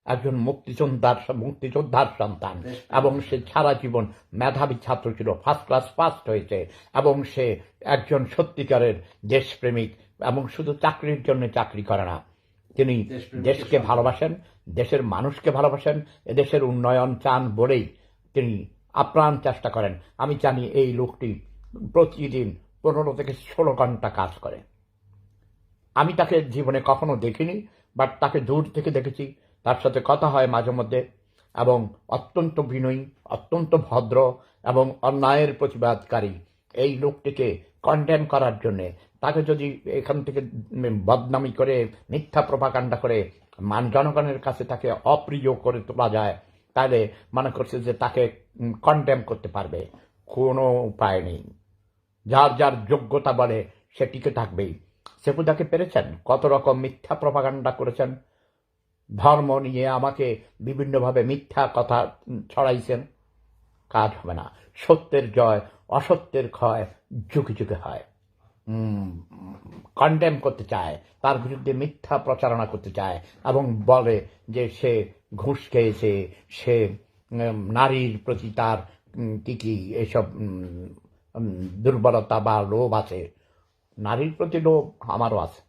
একজন মুক্তিযোদ্ধার সন্তান, এবং সে সারা জীবন মেধাবী ছাত্র ছিল, ফার্স্ট ক্লাস পাস্ট হয়েছে, এবং সে একজন সত্যিকারের দেশপ্রেমিক, এবং শুধু চাকরির জন্য চাকরি করে না, তিনি দেশকে ভালোবাসেন, দেশের মানুষকে ভালোবাসেন, এদেশের উন্নয়ন চান বলেই তিনি আপ্রাণ চেষ্টা করেন। আমি জানি এই লোকটি প্রতিদিন 15 থেকে 16 ঘন্টা কাজ করে। আমি তাকে জীবনে কখনো দেখিনি, বাট তাকে দূর থেকে দেখেছি, তার সাথে কথা হয় মাঝে মধ্যে, এবং অত্যন্ত বিনয়ী, অত্যন্ত ভদ্র এবং অন্যায়ের প্রতিবাদকারী। এই লোকটিকে কন্ডেম করার জন্যে, তাকে যদি এখান থেকে বদনামি করে, মিথ্যা প্রপাগান্ডা করে জনগণের কাছে তাকে অপ্রিয় করে তোলা যায়, তাহলে মনে করছে যে তাকে কন্ডেম করতে পারবে। কোনো উপায় নেই। যার যার যোগ্যতা বলে সে টিকে থাকবেই। সেপুদাকে পেরেছেন, কত রকম মিথ্যা প্রপাগান্ডা করেছেন, ধর্ম নিয়ে আমাকে বিভিন্নভাবে মিথ্যা কথা ছড়াইছেন। কাজ হবে না। সত্যের জয়, অসত্যের ক্ষয় যুগে যুগে হয়। কন্ডেম করতে চায়, তার বিরুদ্ধে মিথ্যা প্রচারণা করতে চায়, এবং বলে যে সে ঘুষ খেয়েছে, সে নারীর প্রতি তার কি এসব দুর্বলতা বা লোভ আছে। নারীর প্রতি লোভ আমারও আছে।